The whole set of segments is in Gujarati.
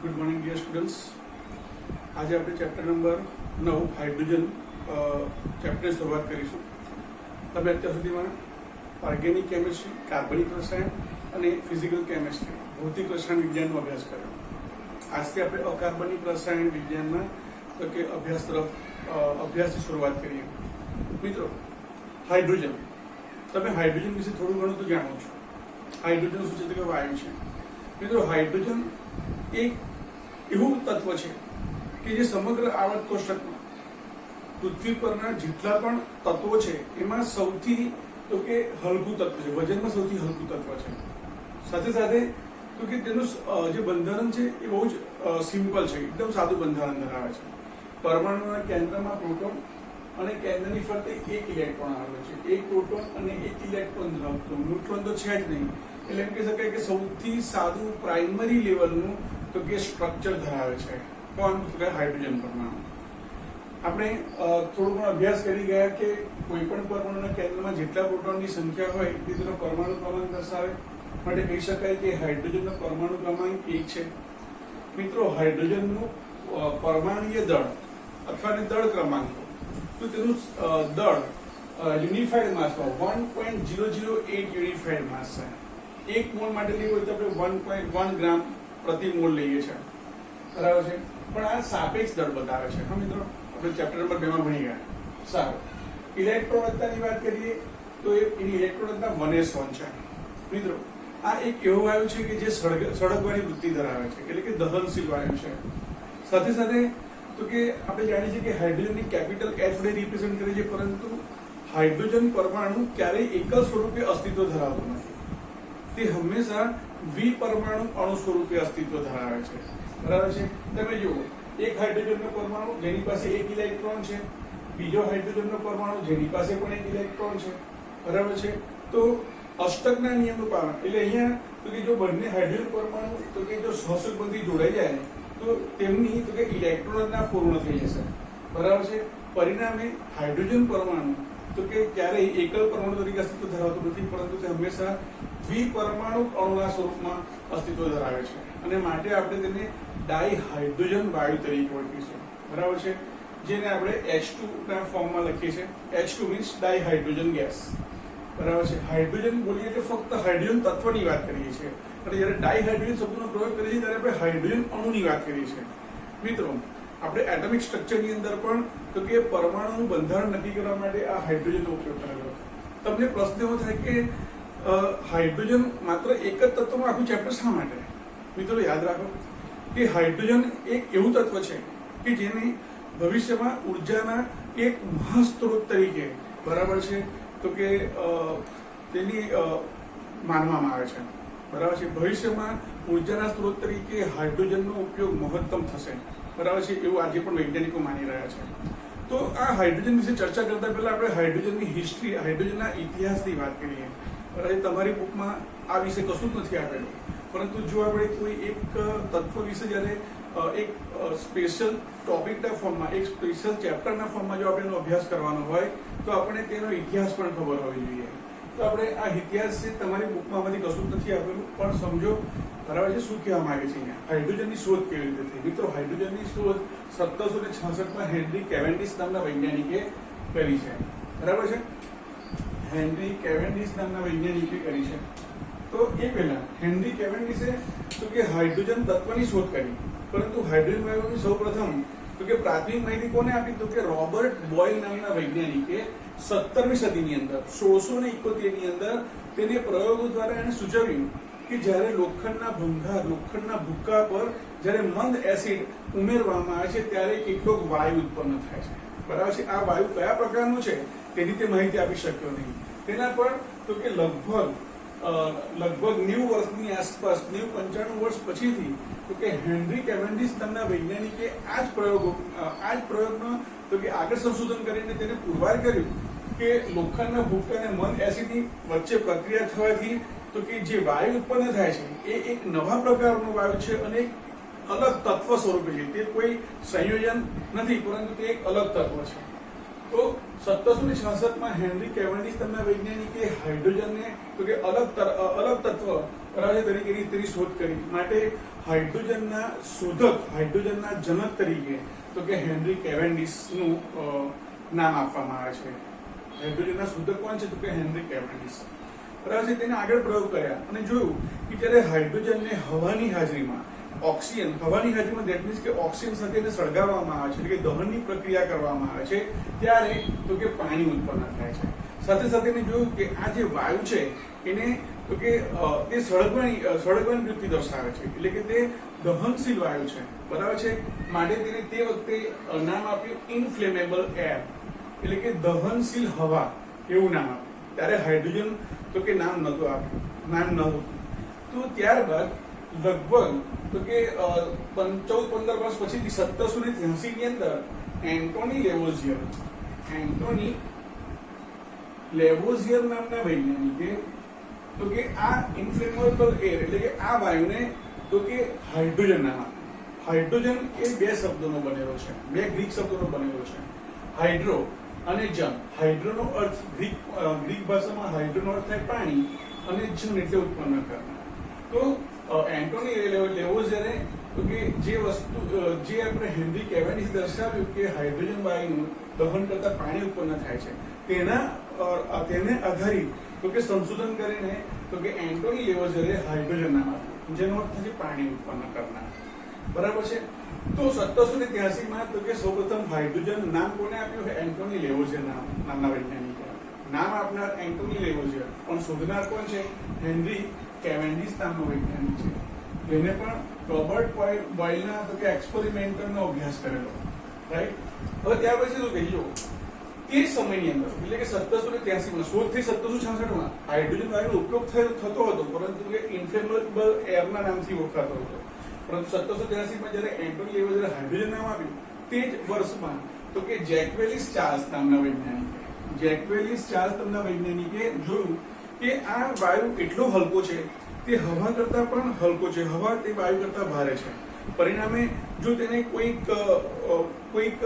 Good morning dear students. आज આપણે ચેપ્ટર નંબર 9 હાઇડ્રોજન ચેપ્ટરની શરૂઆત કરીશું। તમે અત્યાર સુધીમાં ઓર્ગેનિક કેમિસ્ટ્રી, કાર્બનિક રસાયણ અને ફિઝિકલ કેમિસ્ટ્રી, ભૌતિક રસાયણ વિજ્ઞાનનો અભ્યાસ કર્યો। આજથી આપણે અકાર્બનિક રસાયણ વિજ્ઞાનના તો કે અભ્યાસની શરૂઆત કરીએ। મિત્રો, હાઇડ્રોજન, તમે હાઇડ્રોજન વિશે થોડું ઘણું તો જાણો છો। હાઇડ્રોજન શું છે? તો કે વાયુ છે। મિત્રો, હાઇડ્રોજન એક એવું તત્વ છે કે જે સમગ્ર આવર્ત કોષ્ટકમાં પૃથ્વી પરના જેટલા પણ તત્વો છે એમાં સૌથી તો કે હલકું તત્વ છે, વજનમાં સૌથી હલકું તત્વ છે। સાથે સાથે તો કે તેનું જે બંધારણ છે એ બહુ જ સિમ્પલ છે, એકદમ સાદું બંધારણ ધરાવે છે। પરમાણુના કેન્દ્રમાં પ્રોટોન અને કેન્દ્રની ફરતે એક ઇલેક્ટ્રોન આવેલો છે। એક પ્રોટોન અને એક ઇલેક્ટ્રોન ધરાવતો, ન્યુટ્રોન તો છે જ નહીં, એટલે એમ કહી શકાય કે સૌથી સાદું પ્રાઇમરી લેવલનું તો કે સ્ટ્રક્ચર ધરાવે છે। કોણ? હાઇડ્રોજન પરમાણુ। આપણે થોડો ઘણો અભ્યાસ કરી ગયા કે કોઈ પણ પરમાણુના કેન્દ્રમાં જેટલા પ્રોટોનની સંખ્યા હોય તે તેનો પરમાણુ ક્રમાંક દર્શાવે, માટે કહી શકાય કે હાઇડ્રોજનનો પરમાણુ ક્રમાંક 1 છે। મિત્રો, હાઇડ્રોજનનું પરમાણુય દળ અથવા દળ ક્રમાંક તો તેનું દળ યુનિફાઈડ માસમાં 1.008 યુનિફાઈડ માસ છે। એક મોલ માટે લેવું હોય તો આપણે 1.1 ગ્રામ પ્રતિ મોલ લઈએ છીએ, બરાબર છે। પણ આ સાપેક્ષ દળ બતાવે છે। હા મિત્રો, આપણે ચેપ્ટર નંબર 2 માં ભણી ગયા। સારું, ઇલેક્ટ્રોનતાની વાત કરીએ તો એની ઇલેક્ટ્રોનતા 1s1 છે। મિત્રો, આ એક એવો વાયુ છે કે જે સળગવાની વૃત્તિ ધરાવે છે, એટલે કે દહનશીલ વાયુ છે। સાથે સાથે તો કે આપણે જાણીએ છીએ કે હાઇડ્રોજનની કેપિટલ H વડે રિપ્રેઝન્ટ કરીએ છીએ, પરંતુ હાઇડ્રોજન પરમાણુ ક્યારેય એકલ સ્વરૂપે અસ્તિત્વ ધરાવતો નથી। તે હંમેશા દ્વિપરમાણુ અણુ સ્વરૂપે અસ્તિત્વ ધરાવે છે, બરાબર છે। તમે જુઓ, એક હાઇડ્રોજનનો પરમાણુ જેની પાસે એક ઇલેક્ટ્રોન છે, બીજો હાઇડ્રોજનનો પરમાણુ જેની પાસે પણ એક ઇલેક્ટ્રોન છે, બરાબર છે। તો અષ્ટકના નિયમનું પાલન, એટલે અહીંયા તો કે જો બંને હાઇડ્રોજન પરમાણુ તો કે જો સહસુબંધી જોડાઈ જાય તો તેમની તો કે ઇલેક્ટ્રોનના પૂર્ણ થઈ જશે, બરાબર છે। પરિણામે હાઇડ્રોજન પરમાણુ તો કે ક્યારેય એકલ પરમાણુ તરીકે અસ્તિત્વ ધરાવતો નથી, પરંતુ તે હંમેશા દ્વિપરમાણુ અણુના સ્વરૂપમાં અસ્તિત્વ ધરાવે છે, અને માટે આપણે તેને ડાયહાઇડ્રોજન વાયુ તરીકે ઓળખીશું, બરાબર છે। જેને આપણે H2 ના ફોર્મમાં લખીએ છીએ। H2 મીન્સ ડાયહાઇડ્રોજન ગેસ, બરાબર છે। હાઇડ્રોજન બોલીએ એટલે ફક્ત હાઇડ્રોજન તત્વની વાત કરીએ છીએ, અને જ્યારે ડાયહાઇડ્રોજન શબ્દનો પ્રયોગ કરીએ છીએ ત્યારે આપણે હાઇડ્રોજન અણુની વાત કરીએ છીએ। મિત્રો, આપણે એટમિક સ્ટ્રક્ચરની અંદર પણ તો કે પરમાણુનું બંધારણ નક્કી કરવા માટે આ હાઇડ્રોજનનો ઉપયોગ કરેલો। તમને પ્રશ્ન એવો થાય કે હાઇડ્રોજન માત્ર એક જ તત્વમાં આખું ચેપ્ટર શા માટે? મિત્રો, યાદ રાખો કે હાઇડ્રોજન એક એવું તત્વ છે કે જેને ભવિષ્યમાં ઉર્જાના એક મહાસ્ત્રોત તરીકે, બરાબર છે, તો કે તેની માનવામાં આવે છે, બરાબર છે। ભવિષ્યમાં ઉર્જાના સ્ત્રોત તરીકે હાઇડ્રોજનનો ઉપયોગ મહત્તમ થશે, બરાબર છે, એવું આજે પણ વૈજ્ઞાનિકો માની રહ્યા છે। તો આ હાઇડ્રોજન વિશે ચર્ચા કરતા પહેલા આપણે હાઇડ્રોજનની હિસ્ટ્રી, હાઇડ્રોજનના ઇતિહાસની વાત કરીએ, બરાબર। તમારી બુકમાં આ વિશે કશું જ નથી આપેલું, પરંતુ જો આપણે કોઈ એક તત્વ વિશે જ્યારે એક સ્પેશિયલ ટોપિકના ફોર્મમાં, એક સ્પેશિયલ ચેપ્ટરના ફોર્મમાં જો આપણે એનો અભ્યાસ કરવાનો હોય તો આપણે તેનો ઇતિહાસ પણ ખબર હોવી જોઈએ। તો આપણે આ ઇતિહાસ છે તમારી બુકમાં માંથી કશું જ નથી આપેલું, પણ સમજો, બરાબર છે, શું કહેવા માંગે છે અહીંયા। હાઇડ્રોજનની શોધ કેવી રીતે થઈ? મિત્રો, હાઇડ્રોજનની શોધ 1766માં હેનરી કેવેન્ડિશ નામના વૈજ્ઞાનિકે કરી છે, બરાબર છે। હેનરી કેવેન્ડિશ નામના વૈજ્ઞાનિકે કરી છે। તો એ પહેલા હેનરી કેવેન્ડિશે તો કે હાઇડ્રોજન તત્વની શોધ કરી, પરંતુ હાઇડ્રોજન વાયુની સૌપ્રથમ તો કે પ્રાથમિક માહિતી કોને આપી? તો કે રોબર્ટ બોયલ નામના વૈજ્ઞાનિકે 17મી સદીની અંદર 1671 ની અંદર તેને પ્રયોગો દ્વારા એને સૂચવ્યું કે જ્યારે લોખંડના ભંગાર, લોખંડના ભૂક્કા પર જ્યારે મંદ એસિડ ઉમેરવામાં આવે છે ત્યારે કેટલોક વાયુ ઉત્પન્ન થાય છે, બરાબર છે। આ વાયુ કયા પ્રકારનું છે તેની તે માહિતી આપી શક્યો નહીં। તેના પર તો કે લગભગ 90 વર્ષની આસપાસ, 90-95 વર્ષ પછીથી તો કે હેનરી કેવેન્ડિશ નામના વૈજ્ઞાનિકે આ જ પ્રયોગનો તો કે આગળ સંશોધન કરીને તેને પુરવાર કર્યું કે લોખંડના ભૂક્કા અને મંદ એસિડની વચ્ચે પ્રક્રિયા થવાથી તો કે જે વાયુ ઉત્પન્ન થાય છે એ એક નવા પ્રકારનો વાયુ છે અને એક અલગ તત્વ સ્વરૂપે છે। તે કોઈ સંયોજન નથી, પરંતુ તે એક અલગ તત્વ છે। તો 1766માં હેનરી કેવેન્ડિશ નામના વૈજ્ઞાનિકે હાઇડ્રોજનને તો કે અલગ તત્વ બરાબર છે, તેની શોધ કરી. માટે હાઇડ્રોજનના શોધક, હાઇડ્રોજનના જનક તરીકે તો કે હેનરી કેવેન્ડિશનું નામ આપવામાં આવે છે. હાઇડ્રોજનના શોધક કોણ છે તો કે હેનરી કેવેન્ડિશ. બરાબર છે. તેને આગળ પ્રયોગ કર્યા અને જોયું કે જ્યારે હાઇડ્રોજનને હવાની હાજરીમાં હવાની હાજરીમાં દેટ મીન્સ કે ઓક્સિજન સાથે એને સળગાવવામાં આવે છે, એટલે કે દહનની પ્રક્રિયા કરવામાં આવે છે, ત્યારે તો કે પાણી ઉત્પન્ન થાય છે. સાથે સાથે એને જોયું કે આ જે વાયુ છે એને તો કે તે સળગવાની વૃત્તિ દર્શાવે છે, એટલે કે તે દહનશીલ વાયુ છે. બરાબર છે. માટે તેને તે વખતે નામ આપ્યું ઇનફ્લેમેબલ એર, એટલે કે દહનશીલ હવા એવું નામ આપ્યું. ત્યારે હાઇડ્રોજન તો કે નામ નહોતું આપ્યું, નામ નહોતું. તો ત્યારબાદ લગભગ તો કે 14-15 વર્ષ પછીથી 1783 ની અંદર એન્ટોની લેવોઝિયર નામના વૈજ્ઞાનિકે તો કે આ ઇન્ફ્લેમેબલ એર એટલે કે આ વાયુને તો કે હાઇડ્રોજન નામ આપ્યું. હાઇડ્રોજન એ બે શબ્દોનો બનેલો છે, બે ગ્રીક શબ્દોનો બનેલો છે, હાઇડ્રો અને જન. હાઇડ્રોનો અર્થ ગ્રીક ભાષામાં હાઇડ્રોનો અર્થ થાય પાણી અને જન એટલે ઉત્પન્ન કરનાર. તો એન્ટોની લેવોઝિયરે તો કે જે આપણે હેનરી કેવેન્ડિશ દર્શાવ્યું કે હાઇડ્રોજન વાયુનું દહન કરતા પાણી ઉત્પન્ન થાય છે, તેને આધારિત તો કે સંશોધન કરીને તો કે એન્ટોની લેવોઝિયરે હાઇડ્રોજન નામ આપ્યું, જેનો અર્થ છે પાણી ઉત્પન્ન કરનાર. બરાબર છે. તો 1783 માં તો કે સૌપ્રથમ હાઇડ્રોજન નામ કોને આપ્યું? એન્ટોની લેવોઝિયર નામના વૈજ્ઞાનિકે. નામ આપનાર એન્ટોની લેવોઝિયર, પણ શોધનાર કોણ છે? હેનરી કેવેન્ડિશ નામનો વૈજ્ઞાનિક છે. તેને પણ રોબર્ટ બોયલના તો કે એક્સપેરિમેન્ટનો અભ્યાસ કરેલો. રાઈટ. હવે ત્યાર પછી શું કહીજો, તે સમયની અંદર એટલે કે 1783 માં શોધ થઈ 1766 માં હાઇડ્રોજન વાયુનો ઉપયોગ થતો હતો, પરંતુ એ ઇન્ફ્લેમેબલ એરના નામથી ઓળખાતો હતો. પરંતુ 1783 માં જ્યારે એન્ટોની લેવોઝિયરે હાઇડ્રોજન નામ આપ્યું, તે જ વર્ષમાં તો કે જેક્વેલિસ ચાર્લ્સ નામના વૈજ્ઞાનિકે જોયું કે આ વાયુ એટલો હલકો છે, તે હવા કરતા પણ હલકો છે, હવા તે વાયુ કરતા ભારે છે. પરિણામે જો તેને કોઈક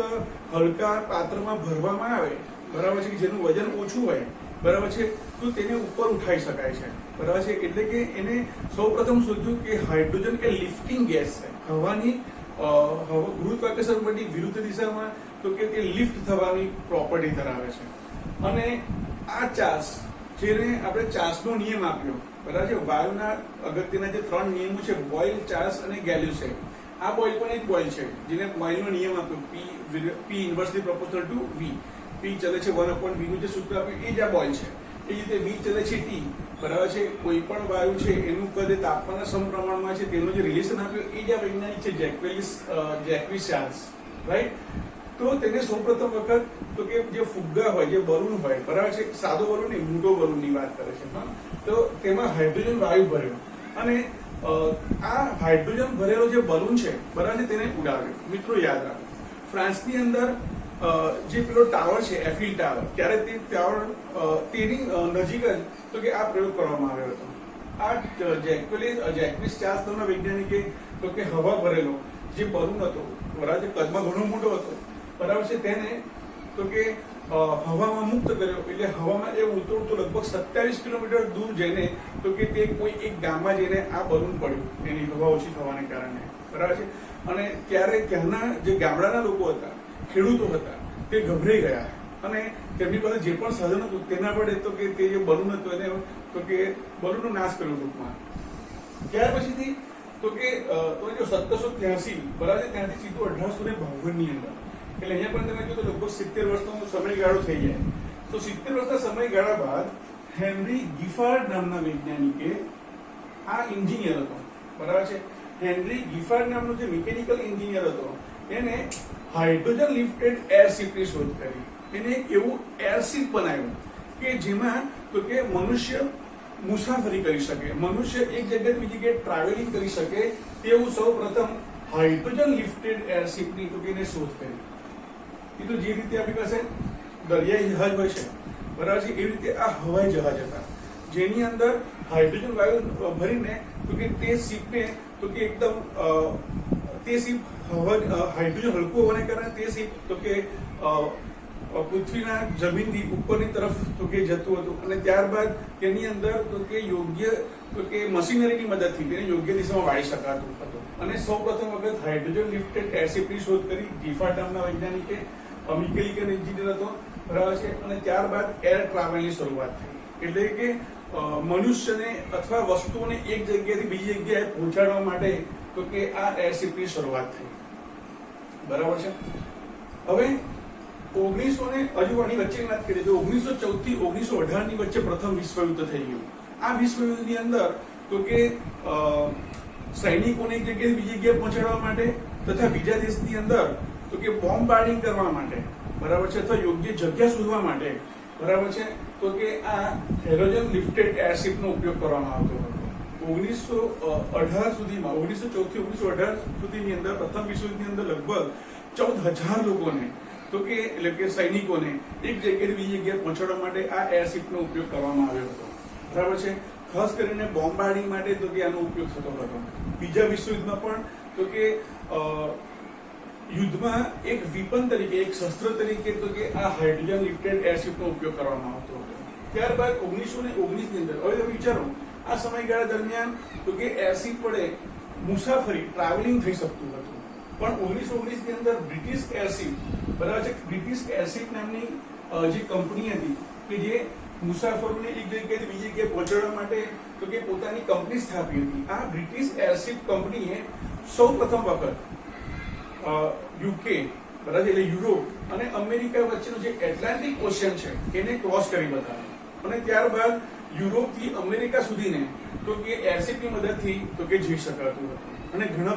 હલકા પાત્રમાં ભરવામાં આવે, બરાબર છે, જેનું વજન ઓછું હોય, બરાબર છે, તો તેને ઉપર ઉઠાઈ શકાય છે. બરાબર છે. એટલે કે એને સૌપ્રથમ શોધ્યું કે હાઇડ્રોજન એ લિફ્ટિંગ ગેસ છે. હવાની ગુરુત્વાકર્ષણ બળની વિરુદ્ધ દિશામાં તો કે તે લિફ્ટ થવાની પ્રોપર્ટી ધરાવે છે. અને આ ચાર્લ્સ, જેને આપણે ચાર્લ્સનો નિયમ આપ્યો, બરાબર છે, વાયુના અગત્યના જે 3 નિયમો છે, બોયલ, ચાર્લ્સ અને ગેલ્યુસે. આ બોયલ પણ એક બોયલ છે, જેને બોયલનો નિયમ આપ્યો, P inversely proportional to V. P ચલે છે 1/V નું જે સૂત્ર આપ્યું એ જ આ બોયલ છે. એ રીતે V ચલે છે T. બરાબર છે. કોઈ પણ વાયુ છે એનું કદ તાપમાનના સમપ્રમાણમાં છે, તેનું જે રિલેશન આપ્યું એ જ આ વૈજ્ઞાનિક છે જેક્વિસ ચાર્લ્સ. રાઈટ. તો તેને સૌપ્રથમ વખત તો કે જે ફુગ્ગા હોય, જે બલૂન હોય, બરાબર છે, સાદો બલૂન નહીં, મોટો બલૂનની વાત કરે છે. તો તેમાં હાઇડ્રોજન વાયુ ભર્યો અને આ હાઇડ્રોજન ભરેલો જે બલૂન છે, બરાબર છે, તેને ઉડાવ્યો. મિત્રો યાદ રાખો, ફ્રાન્સની અંદર જે પેલો ટાવર છે, એફિલ ટાવર, ત્યારે તે ટાવર તેની નજીક જ તો કે આ પ્રયોગ કરવામાં આવ્યો હતો. આ જેક્વિસ ચાર્લ્સ નામના વૈજ્ઞાનિકે તો કે હવા ભરેલો જે બલૂન હતો, બરાબર છે, કદમાં ઘણો મોટો હતો, બરાબર છે, તેને તો કે હવામાં મુક્ત કર્યો. એટલે હવામાં એ ઉતરતું લગભગ 27 કિલોમીટર દૂર જઈને તો કે તે કોઈ એક ગામમાં જઈને આ બલૂન પડ્યું, એની હવા ઓછી થવાને કારણે. બરાબર છે. અને ત્યારે ત્યાંના જે ગામડાના લોકો હતા, ખેડૂતો હતા, તે ગભરાઈ ગયા અને તેમની પાસે જે પણ સાધન હતું તેના વડે તો કે તે જે બલૂન હતું એને તો કે બલૂનનો નાશ કર્યો ટૂંકમાં. ત્યાર પછીથી તો કે 1783, બરાબર, ત્યાંથી સીધું 1852 ની અંદર, એટલે અહીંયા પણ તમે જો તો લગભગ 70 વર્ષનો સમયગાળો થઈ જાય. તો 70 વર્ષના સમયગાળા બાદ હેનરી ગિફાર્ડ નામના વૈજ્ઞાનિકે, આ એન્જિનિયર હતો, બરાબર છે, હેનરી ગિફાર્ડ નામનો જે મિકેનિકલ એન્જિનિયર હતો, એને હાઇડ્રોજન લિફ્ટેડ એરશિપની શોધ કરી. એને એક એવું એરશિપ બનાવ્યું કે જેમાં તો કે મનુષ્ય મુસાફરી કરી શકે, મનુષ્ય એક જગ્યાએ બીજી જગ્યાએ ટ્રાવેલિંગ કરી શકે, તેવું સૌ પ્રથમ હાઇડ્રોજન લિફ્ટેડ એરશિપની તો કે એને શોધ કરી. એ તો જે રીતે આપણી પાસે દરિયાઈ જહાજ હોય છે, બરાબર છે, એ રીતે આ હવાઈ જહાજ હતા, જેની અંદર હાઇડ્રોજન વાયુ ભરીને તો કે તે શિપને તો કે એકદમ તે શિપ હાઇડ્રોજન હલકું હોવાને કારણે તે શિપ તો કે પૃથ્વીના જમીનથી ઉપરની તરફ તો કે જતું હતું અને ત્યારબાદ તેની અંદર તો કે યોગ્ય તો કે મશીનરીની મદદથી તેને યોગ્ય દિશામાં વાળી શકાતું હતું અને સૌપ્રથમ વખત હાઇડ્રોજન લિફ્ટેડ એરશિપની શોધ કરી ડીફા નામના વૈજ્ઞાનિકે, મિકેનિકલ એન્જિનિયર હતો, બરાબર છે. અને ત્યારબાદ એર ટ્રાવેલની શરૂઆત થઈ, એટલે કે મનુષ્યને અથવા વસ્તુઓને એક જગ્યાએથી બીજી જગ્યાએ પહોંચાડવા માટે તો કે આ એરશિપની શરૂઆત થઈ, બરાબર છે. હવે 1900 ની વચ્ચેની વાત કરીએ તો 1914 થી 1918 ની વચ્ચે પ્રથમ વિશ્વયુદ્ધ થઈ ગયું. આ વિશ્વયુદ્ધની અંદર તો કે સૈનિકોને એક જગ્યાએથી બીજી જગ્યાએ પહોંચાડવા માટે તથા બીજા દેશની અંદર તો કે બોમ્બાર્ડિંગ કરવા માટે, બરાબર છે, અથવા યોગ્ય જગ્યા શોધવા માટે, બરાબર છે, તો કે આ હાઇડ્રોજન લિફ્ટેડ એરશિપનો ઉપયોગ કરવામાં આવતો હતો. 1918 સુધીમાં 1914 થી 1918 સુધીની અંદર પ્રથમ વિશ્વયુદ્ધની અંદર લગભગ 14,000 લોકોને તો કે એટલે કે સૈનિકોને એક જગ્યાએથી બીજી જગ્યાએ પહોંચાડવા માટે આ એરશિપનો ઉપયોગ કરવામાં આવ્યો હતો, બરાબર છે. ખાસ કરીને બોમ્બાર્ડિંગ માટે તો કે આનો ઉપયોગ થતો હતો. બીજા વિશ્વયુદ્ધમાં પણ તો કે યુદ્ધમાં એક વિપન તરીકે, એક શસ્ત્ર તરીકે તો કે આ હાઇડ્રોજન લિફ્ટેડ એરશિપનો ઉપયોગ કરવામાં આવતો હતો. ત્યારબાદ 1919 ની અંદર હવે તમે વિચારો આ સમયગાળા દરમિયાન તો કે એરશિપ વડે મુસાફરી ટ્રાવેલિંગ થઈ શકતું હતું, પણ 1919 ની અંદર બ્રિટિશ એરશિપ, બરાબર છે, બ્રિટિશ એરશિપ નામની જે કંપની હતી કે જે મુસાફરોને એક જગ્યાએથી બીજી જગ્યાએ પહોંચાડવા માટે તો કે પોતાની કંપની સ્થાપી હતી. આ બ્રિટિશ એરશિપ કંપનીએ સૌ પ્રથમ વખત યુકે, બરાબર, એટલે યુરોપ અને અમેરિકા વચ્ચેનું જે એટલાન્ટિક ઓશિયન છે એને ક્રોસ કરી બતાવ્યું અને ત્યારબાદ યુરોપથી અમેરિકા સુધીને તો કે એરશિપની મદદથી તો કે જઈ શકાતું હતું અને ઘણા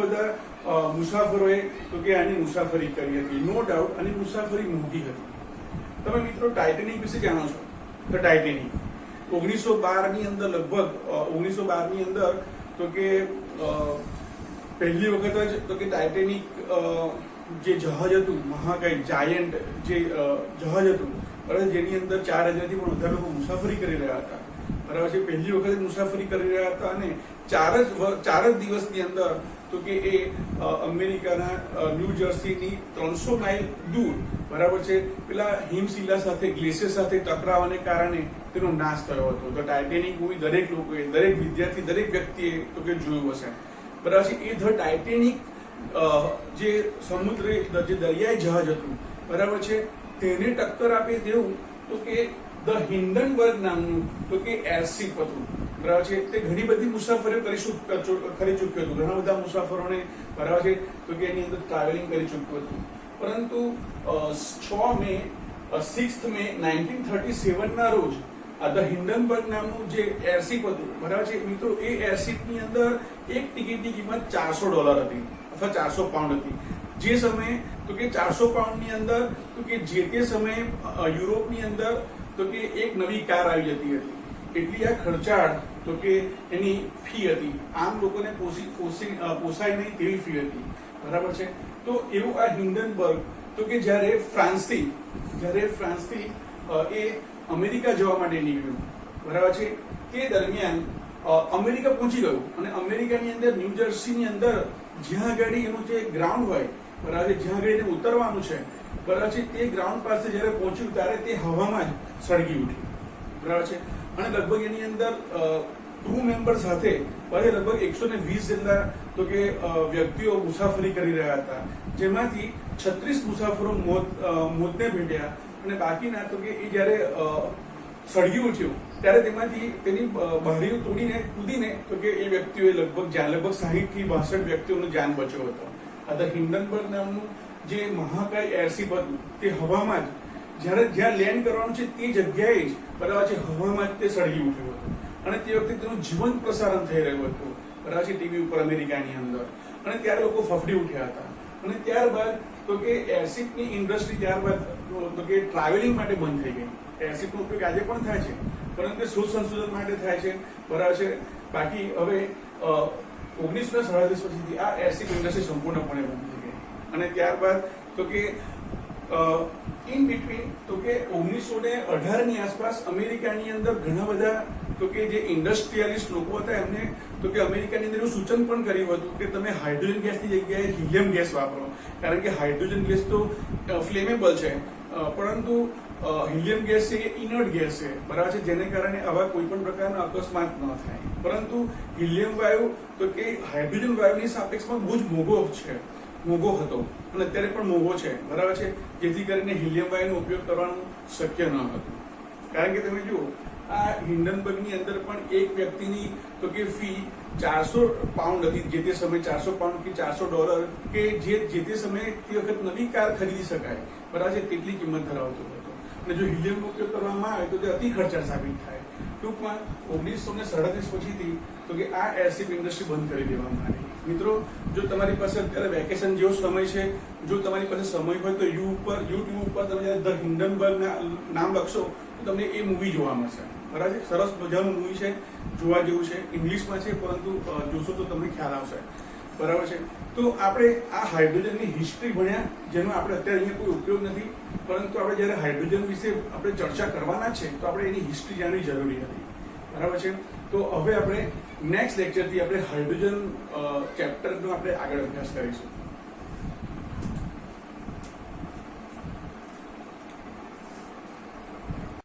બધા મુસાફરોએ તો કે આની મુસાફરી કરી હતી. નો ડાઉટ આની મુસાફરી મોંઘી હતી. તમે મિત્રો ટાઇટેનિક વિશે જાણો છો તો ટાઇટેનિક 1912 ની અંદર લગભગ 1912 ની અંદર તો કે પહેલી વખત જ તો કે ટાઇટેનિક જે જહાજ હતું, મહાકાય જાયન્ટ જે જહાજ હતું, બરાબર, જેની અંદર 4,000 થી પણ વધારે લોકો મુસાફરી કરી રહ્યા હતા, બરાબર છે, પહેલી વખત મુસાફરી કરી રહ્યા હતા અને ચાર જ દિવસની અંદર તો કે એ અમેરિકાના ન્યૂ જર્સીની 300 માઇલ દૂર, બરાબર છે, પેલા હિમશિલા સાથે, ગ્લેશિયર સાથે ટકરાવાને કારણે તેનો નાશ થયો હતો. તો ટાઇટેનિક મૂવી દરેક લોકોએ, દરેક વિદ્યાર્થી, દરેક વ્યક્તિએ તો કે જોયું હશે, બરાબર છે. એ ધ ટાઇટેનિક જે સમુદ્ર જે દરિયાઈ જહાજ હતું, બરાબર છે, તેને ટક્કર આપે તેવું તો કે ધ હિન્ડનબર્ગ નામનું તો કે એરશિપ હતું, બરાબર છે. તે ઘણી બધી મુસાફરીઓ કરી ચૂક્યું હતું, ઘણા બધા મુસાફરોને, બરાબર છે, તો કે એની અંદર ટ્રાવેલિંગ કરી ચૂક્યું હતું. પરંતુ 6 મે 1937 ના રોજ ધ હિન્ડનબર્ગ નામનું જે એરશિપ હતું, બરાબર છે મિત્રો, એ એરશિપની અંદર એક ટિકિટની કિંમત $400 હતી અથવા 400 પાઉન્ડ હતી. જે સમયે તો કે 400 પાઉન્ડની અંદર તો કે જે તે સમયે યુરોપની અંદર તો કે એક નવી કાર આવી જતી હતી, એટલી આ ખર્ચાળ તો કે એની ફી હતી. આમ લોકોને પોસાય નહીં તેવી ફી હતી, બરાબર છે. તો એવું આ હિન્ડનબર્ગ તો કે જ્યારે ફ્રાન્સથી એ અમેરિકા જવા માટે નીકળ્યું, બરાબર છે, તે દરમિયાન અમેરિકા પહોંચી ગયું અને અમેરિકાની અંદર ન્યૂ જર્સીની અંદર જ્યાં આગળ એનું જે ગ્રાઉન્ડ હોય, બરાબર, જ્યાં આગળ એને ઉતરવાનું છે, બરાબર છે, તે ગ્રાઉન્ડ પાસે જ્યારે પહોંચ્યું ત્યારે તે હવામાં જ સળગી ઉઠ્યું, બરાબર છે. અને લગભગ એની અંદર ક્રૂ મેમ્બર સાથે લગભગ 120 જેટલા તો કે વ્યક્તિઓ મુસાફરી કરી રહ્યા હતા, જેમાંથી 36 મુસાફરો મોતને ભેટ્યા અને બાકીના તો કે એ જ્યારે સળગી ઉઠ્યું ત્યારે તેમાંથી તેની બારીઓ તોડીને કૂદીને તો કે એ વ્યક્તિઓએ લગભગ 60 થી 62 વ્યક્તિઓનો જાન બચ્યો હતો. આ ધ હિન્ડનબર્ગ નામનું જે મહાકાય એરશિપ હતું તે હવામાં જ જ્યાં લેન્ડ કરવાનું છે તે જગ્યાએ જ, બરાબર છે, હવામાં જ તે સળગી ઉઠ્યું હતું અને તે વખતે તેનું જીવંત પ્રસારણ થઈ રહ્યું હતું, બરાબર છે, ટીવી ઉપર અમેરિકાની અંદર. અને ત્યારે લોકો ફફડી ઉઠ્યા હતા અને ત્યારબાદ તો કે એરશિપની ઇન્ડસ્ટ્રી ત્યારબાદ તો કે ટ્રાવેલિંગ માટે બંધ થઈ ગઈ. એરશિપનો ઉપયોગ આજે પણ થાય છે, પરંતુ શોધ સંશોધન માટે થાય છે, બરાબર છે. બાકી હવે 1937 પછીથી આ એરશિપ ઇન્ડસ્ટ્રી સંપૂર્ણપણે બંધ થઈ ગઈ અને ત્યારબાદ તો કે ઇન બિટવીન તો કે 1918 ની આસપાસ અમેરિકાની અંદર ઘણા બધા તો કે જે ઇન્ડસ્ટ્રીયલિસ્ટ લોકો હતા એમને તો કે અમેરિકાની અંદર એવું સૂચન પણ કર્યું હતું કે તમે હાઇડ્રોજન ગેસની જગ્યાએ હિલિયમ ગેસ વાપરો, કારણ કે હાઇડ્રોજન ગેસ તો ફ્લેમેબલ છે, પરંતુ હિલિયમ ગેસ છે એ ઇનર્ટ ગેસ છે, બરાબર છે, જેને કારણે આવા કોઈ પણ પ્રકારનો અકસ્માત ન થાય. પરંતુ હિલિયમ વાયુ તો કે હાઇડ્રોજન વાયુની સાપેક્ષમાં બહુ જ મોંઘો હતો અને અત્યારે પણ મોંઘો છે, બરાબર છે, જેથી કરીને હિલિયમ વાયુનો ઉપયોગ કરવાનું શક્ય ન હતું. કારણ કે તમે જુઓ આ હિન્ડનબર્ગની અંદર પણ એક વ્યક્તિની તો કે ફી 400 પાઉન્ડ હતી, જે તે સમયે 400 પાઉન્ડ કે $400 કે જે તે સમયે તે વખત નવી કાર ખરીદી શકાય, બરાબર છે, તેટલી કિંમત ધરાવતો હતો. અને જો હિલિયમનો ઉપયોગ કરવામાં આવે તો તે અતિ ખર્ચાળ સાબિત થાય. ટૂંકમાં 1937 પછીથી તો કે આ એરશિપ ઇન્ડસ્ટ્રી બંધ કરી દેવામાં આવી. મિત્રો, જો તમારી પાસે અત્યારે વેકેશન જેવો સમય છે, જો તમારી પાસે સમય હોય તો યુટ્યુબ ઉપર તમે ધ હિન્ડનબર્ગ નામ લખશો તો તમને એ મૂવી જોવા મળશે, બરાબર છે. સરસ મજાનું મૂવી છે, જોવા જેવું છે, ઇંગ્લિશમાં છે, પરંતુ જોશો તો તમને ખ્યાલ આવશે, બરાબર છે. તો આપણે આ હાઇડ્રોજનની હિસ્ટ્રી ભણ્યા, જેનો આપણે અત્યારે અહીંયા કોઈ ઉપયોગ નથી, પરંતુ આપણે જ્યારે હાઇડ્રોજન વિશે આપણે ચર્ચા કરવાના છે તો આપણે એની હિસ્ટ્રી જાણવી જરૂરી હતી, બરાબર છે. તો હવે આપણે નેક્સ્ટ લેક્ચરથી આપણે હાઇડ્રોજન ચેપ્ટરનો આપણે આગળ અભ્યાસ કરીશું.